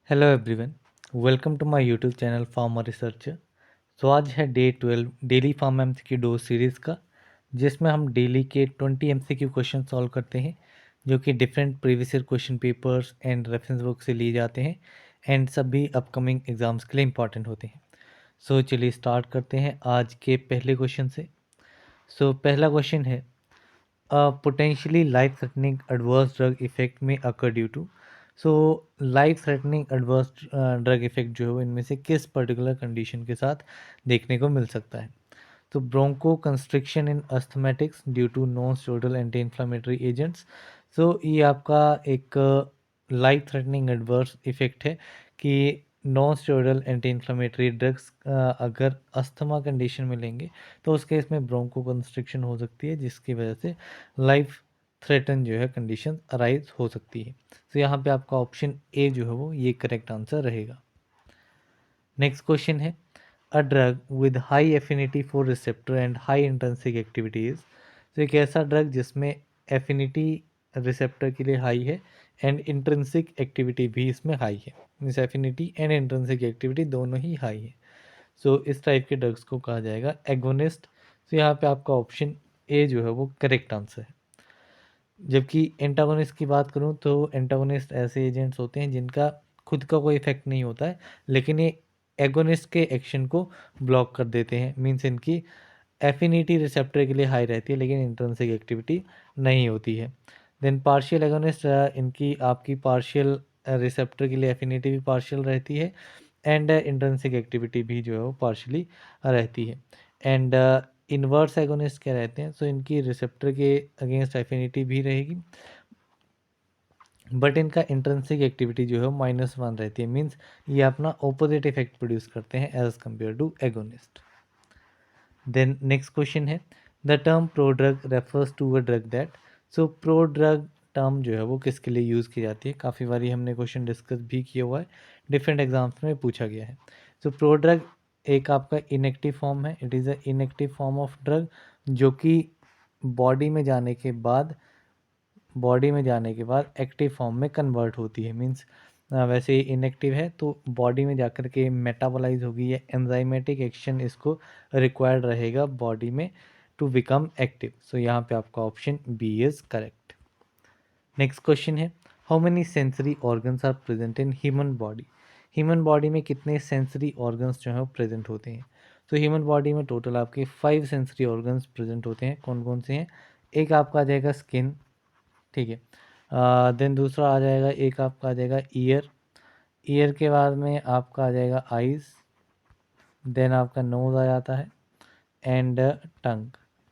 Hello everyone, welcome to my YouTube channel pharma researcher. तो आज है day 12 daily pharm MCQ do series का, जिसमें हम डेली के 20 एमसीक्यू क्वेश्चन सॉल्व करते हैं, जो कि different previous year question papers and reference book से लिए जाते हैं एंड सभी अपकमिंग एग्जाम्स के लिए इंपॉर्टेंट होते हैं। सो चलिए स्टार्ट करते हैं आज के पहले क्वेश्चन से। पहला क्वेश्चन है, potentially life threatening adverse drug effect may occur due to। So life threatening adverse drug effect जो है वो इनमें से किस पर्टिकुलर कंडीशन के साथ देखने को मिल सकता है। तो broncho constriction in asthmatics due to non steroidal anti inflammatory agents. So ये आपका एक लाइफ थ्रेटनिंग एडवर्स इफेक्ट है कि non steroidal anti inflammatory drugs अगर अस्थमा कंडीशन में लेंगे तो उस केस में ब्रोंको कंस्ट्रिक्शन हो सकती है, जिसकी वजह से लाइफ थ्रेटन जो है कंडीशन अराइज हो सकती है। तो यहाँ पे आपका ऑप्शन ए जो है वो ये करेक्ट आंसर रहेगा। नेक्स्ट क्वेश्चन है, a drug with high affinity for receptor and high intrinsic activities. तो एक ऐसा ड्रग जिसमें एफिनिटी रिसेप्टर के लिए हाई है एंड इंट्रिंसिक एक्टिविटी भी इसमें हाई है, means affinity and intrinsic activity दोनों ही हाई है। इस टाइप के ड्रग्स को कहा जाएगा एगोनिस्ट। यहाँ पे आपका ऑप्शन ए जो है वो करेक्ट आंसर है। जबकि एंटागोनिस्ट की बात करूं तो एंटागोनिस्ट ऐसे एजेंट्स होते हैं जिनका खुद का कोई इफेक्ट नहीं होता है, लेकिन ये एगोनिस्ट के एक्शन को ब्लॉक कर देते हैं, मीन्स इनकी एफिनिटी रिसेप्टर के लिए हाई रहती है लेकिन इंट्रिंसिक एक्टिविटी नहीं होती है। देन पार्शियल एगोनिस्ट, इनकी आपकी पार्शियल रिसेप्टर के लिए एफिनिटी भी पार्शियल रहती है एंड इंट्रिंसिक एक्टिविटी भी जो है वो पार्शियली रहती है। एंड इन्वर्स एगोनिस्ट क्या रहते हैं, इनकी रिसेप्टर के अगेंस्ट एफिनिटी भी रहेगी, बट इनका इंट्रिंसिक एक्टिविटी जो है -1 रहती है, मीन्स ये अपना ऑपोजिट इफेक्ट प्रोड्यूस करते हैं as compare to agonist. Then next question है, the term pro drug refers to a drug that. Pro drug term जो है वो किसके लिए यूज़ की जाती है, काफ़ी बारी हमने क्वेश्चन डिस्कस भी किया हुआ है, डिफरेंट एग्जाम्स में पूछा गया है। प्रो ड्रग एक आपका इनएक्टिव फॉर्म है, it is a inactive form of drug जो कि बॉडी में जाने के बाद एक्टिव फॉर्म में कन्वर्ट होती है, मीन्स वैसे इनएक्टिव है तो बॉडी में जाकर के मेटाबोलाइज होगी, या एंजाइमेटिक एक्शन इसको रिक्वायर्ड रहेगा बॉडी में टू बिकम एक्टिव। यहाँ पे आपका option B is correct. Next question है, how many sensory organs are present in human body. Human body में कितने सेंसरी ऑर्गन्स जो है प्रेजेंट होते हैं। ह्यूमन बॉडी में टोटल आपके 5 सेंसरी ऑर्गन्स प्रेजेंट होते हैं। कौन कौन से हैं, एक आपका आ जाएगा स्किन, ठीक है। देन दूसरा आ जाएगा, एक आपका आ जाएगा ईयर, ईयर के बाद में आपका आ जाएगा आइज़, देन आपका नोज़ आ जाता है एंड टंग,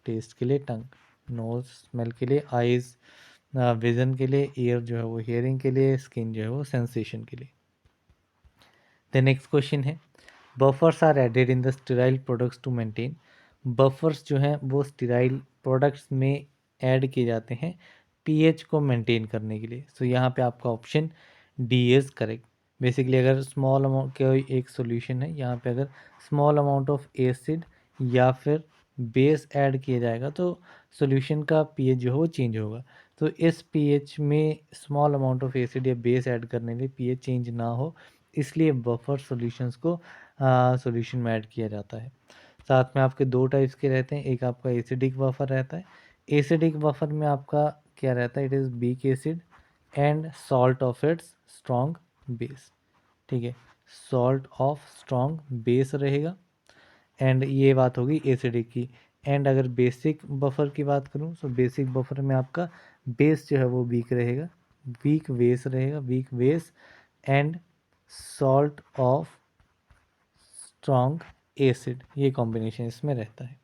टेस्ट के लिए टंग, नोज़ स्मेल के लिए, आइज़ विज़न के लिए, ईयर जो है वो हियरिंग के लिए, स्किन जो है वो सेंसेशन के लिए। द नेक्स्ट क्वेश्चन है, buffers are added in the sterile products to maintain. Buffers जो हैं वो स्टेराइल प्रोडक्ट्स में ऐड किए जाते हैं पीएच को मेंटेन करने के लिए। यहाँ पे आपका option D is correct. Basically अगर स्मॉल अमाउंट कोई एक सॉल्यूशन है, यहाँ पे अगर स्मॉल अमाउंट ऑफ एसिड या फिर बेस ऐड किया जाएगा तो सॉल्यूशन का पीएच जो है वो चेंज होगा। इस पीएच में स्मॉल अमाउंट ऑफ एसिड या बेस ऐड करने से पीएच चेंज ना हो, इसलिए बफर सॉल्यूशंस को सॉल्यूशन में ऐड किया जाता है। साथ में आपके दो टाइप्स के रहते हैं, एक आपका एसिडिक बफर रहता है। एसिडिक बफर में आपका क्या रहता है, it is weak acid and salt of its strong base, ठीक है, सॉल्ट ऑफ स्ट्रॉन्ग बेस रहेगा एंड ये बात होगी एसिडिक की। एंड अगर बेसिक बफर की बात करूँ तो बेसिक बफर में आपका बेस जो है वो वीक रहेगा, वीक बेस रहेगा, weak base and salt of strong acid, ये कॉम्बिनेशन इसमें रहता है।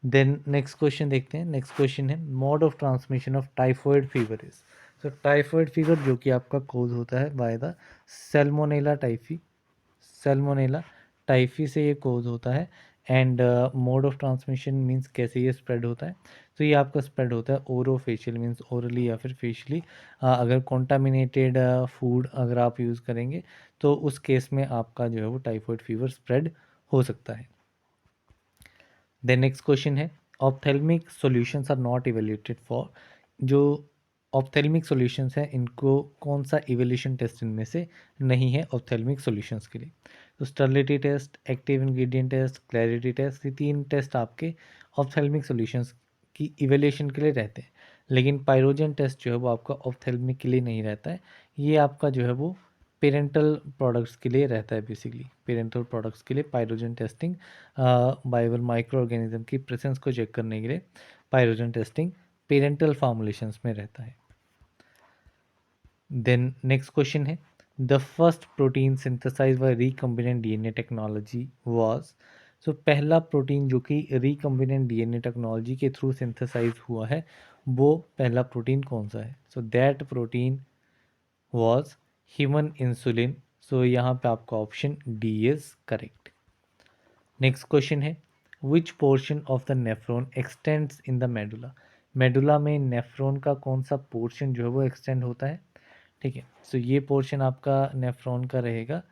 देन नेक्स्ट क्वेश्चन देखते हैं। नेक्स्ट क्वेश्चन है, mode of transmission of typhoid fever is. Typhoid fever जो कि आपका कोज होता है by the Salmonella typhi, Salmonella typhi से ये कोज होता है। And mode of transmission means कैसे ये स्प्रेड होता है, ये आपका स्प्रेड होता है ओरोफेशियल, मींस ओरली या फिर फेशियली। अगर कॉन्टामिनेटेड फूड अगर आप यूज़ करेंगे तो उस केस में आपका जो है वो टाइफॉइड फीवर स्प्रेड हो सकता है। देन नेक्स्ट क्वेश्चन है, ophthalmic solutions are not evaluated for. जो ऑप्थेल्मिक सॉल्यूशंस हैं, इनको कौन सा इवोल्यूशन टेस्ट इनमें से नहीं है ऑप्थेल्मिक सॉल्यूशंस के लिए? तो sterility test, active ingredient test, clarity test, ये 3 टेस्ट आपके ऑप्थेल्मिक सॉल्यूशंस की इवोल्यूशन के लिए रहते हैं। लेकिन पाइरोजन टेस्ट जो है वो आपका ऑप्थेल्मिक के लिए नहीं रहता है, ये आपका जो है वो पेरेंटल प्रोडक्ट्स के लिए रहता है बेसिकली। पेरेंटल प्रोडक्ट्स के लिए पाइरोजन टेस्टिंग, बायोबल माइक्रो ऑर्गेनिज्म की प्रेजेंस को चेक करने के लिए पाइरोजन टेस्टिंग पेरेंटल फॉर्मुलेशंस में रहता है। देन नेक्स्ट क्वेश्चन है, the first protein synthesize by recombinant DNA technology was. So पहला प्रोटीन जो कि रिकम्बिनेंट डीएनए टेक्नोलॉजी के थ्रू सिंथेसाइज हुआ है, वो पहला प्रोटीन कौन सा है? So that protein was human insulin. So यहाँ पे आपका option D is correct. Next question है, which portion of the nephron extends in the medulla. Medulla में नेफ्रॉन का कौन सा पोर्शन जो है वो एक्सटेंड होता है? ठीक है, सो ये पोर्शन आपका नेफ्रॉन का रहेगा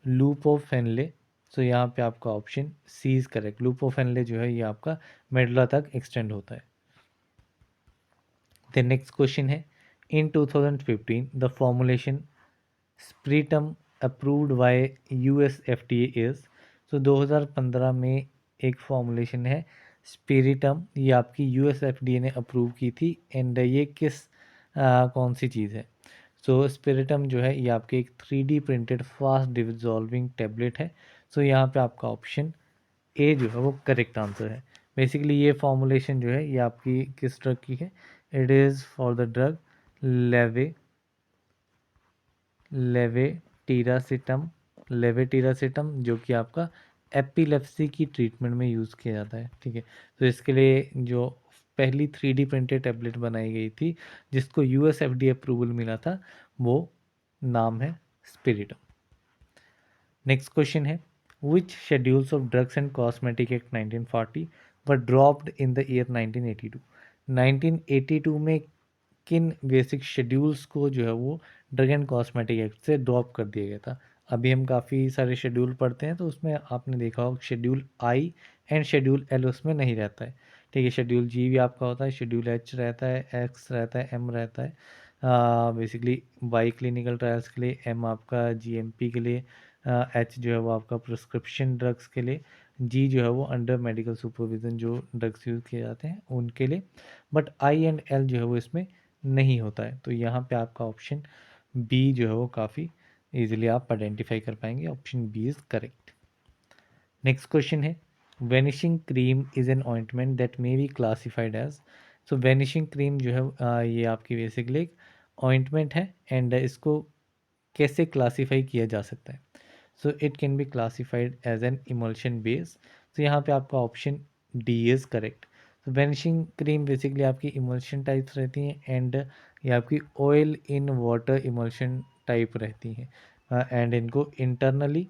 लूप ऑफ फेनले। सो यहाँ पे आपका option C is correct. Loop of Henle जो है ये आपका मेडुला तक एक्सटेंड होता है। द नेक्स्ट क्वेश्चन है, in 2015 the formulation Spritam approved by US FDA is. So 2015 में एक फॉर्मुलेशन है स्पिरिटम, ये आपकी यूएस एफडीए ने अप्रूव की थी। एंड ये किस कौन सी चीज़ है? सो स्पिरिटम जो है ये आपके एक 3D printed fast dissolving tablet है। सो यहाँ पे आपका ऑप्शन ए जो है वो करेक्ट आंसर है। बेसिकली ये फॉर्मुलेशन जो है ये आपकी किस ड्रग की है? It is for the drug लेवे लेवेटिरासिटम। लेवेटिरासिटम जो कि आपका एपिलेप्सी की ट्रीटमेंट में यूज़ किया जाता है। ठीक है, तो इसके लिए जो पहली 3D प्रिंटेड टैबलेट बनाई गई थी जिसको यूएस एफडीए अप्रूवल मिला था, वो नाम है स्पिरिटम। नेक्स्ट क्वेश्चन है, which schedules of drugs and cosmetic act 1940 were dropped in the year 1982। 1982 में किन बेसिक शेड्यूल्स को जो है वो ड्रग एंड कॉस्मेटिक एक्ट से ड्रॉप कर दिया गया था? अभी हम काफ़ी सारे शेड्यूल पढ़ते हैं तो उसमें आपने देखा होगा schedule I and schedule L उसमें नहीं रहता है। ठीक है, शेड्यूल जी भी आपका होता है, शेड्यूल एच रहता है, एक्स रहता है, एम रहता है। बेसिकली वाई क्लिनिकल ट्रायल्स के लिए, एम आपका जीएमपी के लिए, एच जो है वो आपका प्रिस्क्रिप्शन ड्रग्स के लिए, जी जो है वो अंडर मेडिकल सुपरविजन जो ड्रग्स यूज़ किए जाते हैं उनके लिए। बट आई एंड एल जो है वो इसमें नहीं होता है। तो यहाँ पे आपका ऑप्शन बी जो है वो काफ़ी इजीली आप आइडेंटिफाई कर पाएंगे। Option B is correct. Next question है, vanishing cream is an ointment that may be classified as. So vanishing cream जो है ये आपकी बेसिकली एक ऑइंटमेंट है एंड इसको कैसे क्लासीफाई किया जा सकता है? So it can be classified as an emulsion base. तो यहाँ पे आपका ऑप्शन डी इज़ करेक्ट। तो वेनिशिंग क्रीम बेसिकली आपकी इमल्शन टाइप्स रहती हैं एंड ये आपकी oil in water emulsion type रहती हैं एंड इनको internally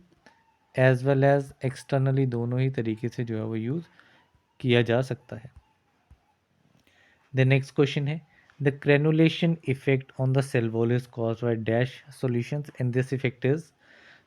as well as externally दोनों ही तरीके से जो है वो यूज़ किया जा सकता है। द नेक्स्ट क्वेश्चन है, the granulation effect on the cell wall is caused by dash solutions and this effect is.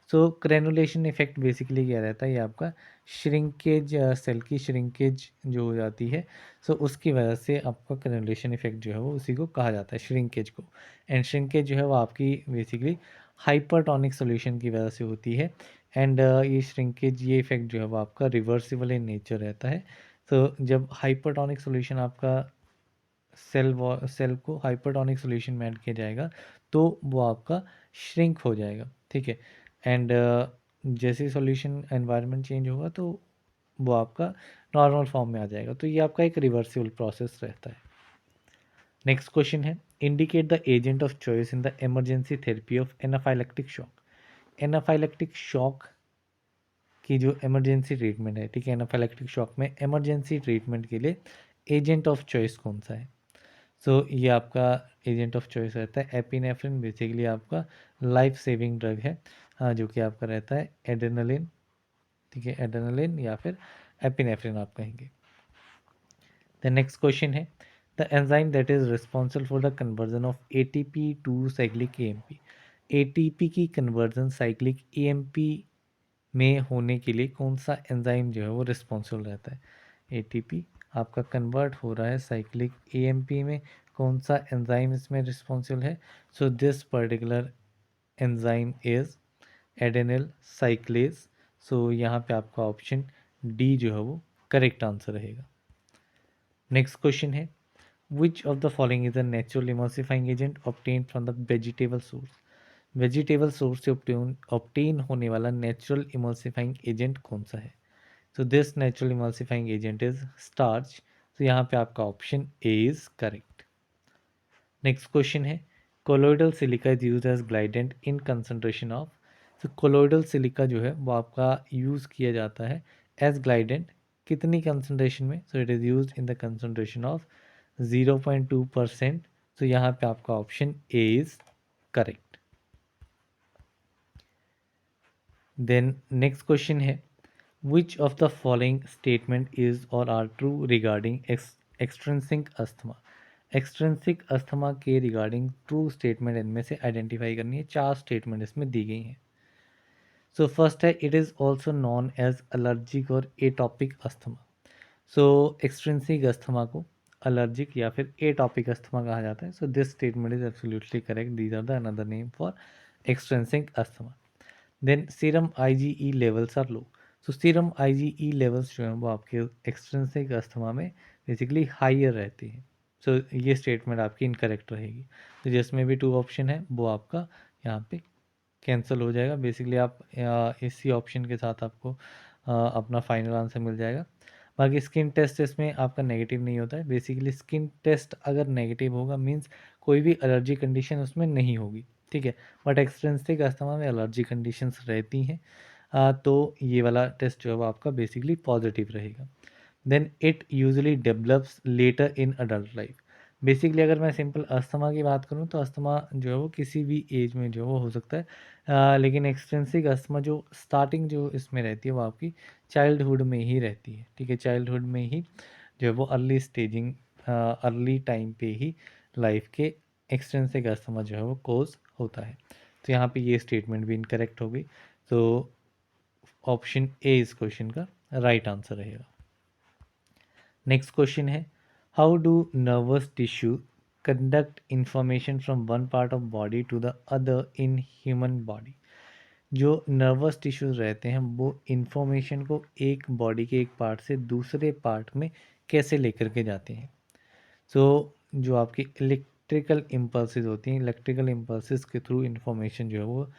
So granulation effect basically क्या रहता है? ये आपका श्रिंकेज, सेल की श्रिंकेज जो हो जाती है, सो उसकी वजह से आपका ग्रेनुलेशन इफेक्ट जो है वो उसी को कहा जाता है, श्रिंकेज को। एंड श्रिंकेज जो है वो आपकी बेसिकली हाइपरटोनिक सॉल्यूशन की वजह से होती है। एंड ये श्रिंकेज, ये इफेक्ट जो है वो आपका रिवर्सिबल इन नेचर रहता है। तो जब हाइपरटोनिक सॉल्यूशन आपका सेल को हाइपरटोनिक सॉल्यूशन में ऐड किया जाएगा तो वो आपका श्रिंक हो जाएगा। ठीक है, एंड जैसे ही सॉल्यूशन एनवायरनमेंट चेंज होगा तो वो आपका नॉर्मल फॉर्म में आ जाएगा। तो ये आपका एक रिवर्सिबल प्रोसेस रहता है। नेक्स्ट क्वेश्चन है, indicate the agent of choice in the emergency therapy of anaphylactic shock. Anaphylactic shock की जो इमरजेंसी ट्रीटमेंट है, ठीक है, एनाफाइलेक्टिक शॉक में इमरजेंसी ट्रीटमेंट के लिए एजेंट ऑफ चॉइस कौन सा है? सो ये आपका एजेंट ऑफ चॉइस रहता है एपिनेफ्रिन। बेसिकली आपका लाइफ सेविंग ड्रग है, जो कि आपका रहता है एड्रेनलिन। ठीक है, एड्रेनलिन या फिर एपिनेफ्रिन आप कहेंगे। द नेक्स्ट क्वेश्चन है, the enzyme that is responsible for the conversion of ATP to cyclic AMP. ATP की कन्वर्जन साइक्लिक एएमपी में होने के लिए कौन सा एंजाइम जो है वो रिस्पॉन्सिबल रहता है? एटीपी आपका कन्वर्ट हो रहा है साइक्लिक एएमपी में, कौन सा एंजाइम इसमें रिस्पॉन्सिबल है? So this particular enzyme is adenyl cyclase. So यहाँ पे आपका ऑप्शन डी जो है वो करेक्ट आंसर रहेगा। नेक्स्ट क्वेश्चन है, which of the following is a natural emulsifying agent obtain from the vegetable source? Vegetable source से ऑब्टेन होने वाला नेचुरल इमल्सिफाइंग एजेंट कौन सा है? So this natural emulsifying agent is starch. तो यहाँ पे आपका option A is correct. Next question है, colloidal silica is use as glidant in concentration of? तो कोलोइडल सिलिका जो है वो आपका यूज़ किया जाता है एज ग्लाइडेंट कितनी कंसंट्रेशन में? So it is use in the concentration of 0.2%। तो यहाँ पे आपका option A is correct. Then next question है, which of the following statement is or are true regarding extrinsic asthma? Extrinsic asthma के regarding true statement इनमें से identify करनी है। 4 स्टेटमेंट इसमें दी गई हैं। सो फर्स्ट है, it is also known as allergic और atopic asthma. So extrinsic asthma को एलर्जिक या फिर एटॉपिक अस्थमा कहा जाता है। So this statement is absolutely correct. These are the another name for extrinsic asthma. Then serum IgE levels are low. So serum IgE levels जो हैं वो आपके एक्सट्रिंसिक अस्थमा में बेसिकली हाइयर रहती हैं। सो ये स्टेटमेंट आपकी इनकरेक्ट रहेगी। तो जिसमें भी 2 ऑप्शन है वो आपका यहाँ पे कैंसिल हो जाएगा। बेसिकली आप इसी ऑप्शन के साथ आपको अपना फाइनल आंसर मिल जाएगा। बाकी स्किन टेस्ट इसमें आपका नेगेटिव नहीं होता है। बेसिकली स्किन टेस्ट अगर नेगेटिव होगा मींस कोई भी एलर्जी कंडीशन उसमें नहीं होगी, ठीक है। बट एक्सट्रिंसिक अस्थमा में एलर्जी कंडीशंस रहती हैं, तो ये वाला टेस्ट जो है वो आपका बेसिकली पॉजिटिव रहेगा। Then it usually develops later in adult life. Basically अगर मैं सिंपल अस्थमा की बात करूँ तो अस्थमा जो है वो किसी भी एज में जो है वो हो सकता है, लेकिन एक्सटेंसिव अस्थमा जो स्टार्टिंग जो इसमें रहती है वो आपकी चाइल्डहुड में ही रहती है, ठीक है। चाइल्डहुड में ही जो है वो अर्ली स्टेजिंग, अर्ली टाइम पे ही लाइफ के एक्सटेंसिव अस्थमा जो है वो कोज होता है। तो यहाँ पे ये स्टेटमेंट भी इनकरेक्ट हो गई। तो ऑप्शन ए इस क्वेश्चन का राइट आंसर रहेगा। नेक्स्ट क्वेश्चन है, how do nervous tissue conduct information from one part of body to the other in human body? जो नर्वस टिश्यूज रहते हैं वो इंफॉर्मेशन को एक बॉडी के एक पार्ट से दूसरे पार्ट में कैसे लेकर के जाते हैं? सो जो आपकी इलेक्ट्रिकल इम्पल्सेस होती हैं, इलेक्ट्रिकल इम्पल्सेस के थ्रू इंफॉर्मेशन जो है वो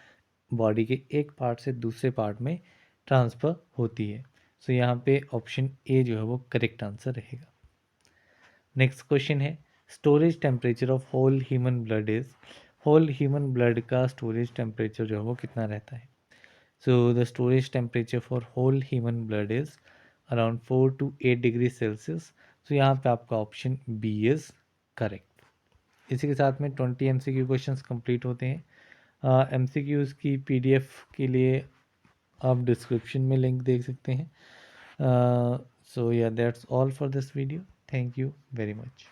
बॉडी के एक पार्ट से दूसरे पार्ट में ट्रांसफ़र होती है। सो यहाँ पे ऑप्शन ए जो है वो करेक्ट आंसर रहेगा। नेक्स्ट क्वेश्चन है, storage temperature of whole human blood is? Whole human blood का स्टोरेज टेम्परेचर जो है वो कितना रहता है? So the storage temperature for whole human blood is around 4 to 8 degree Celsius. तो यहाँ पे आपका ऑप्शन बी इज करेक्ट। इसी के साथ में 20 MCQ क्वेश्चंस कंप्लीट होते हैं। MCQs की PDF के लिए आप डिस्क्रिप्शन में लिंक देख सकते हैं। सो या that's all for this video. Thank you very much.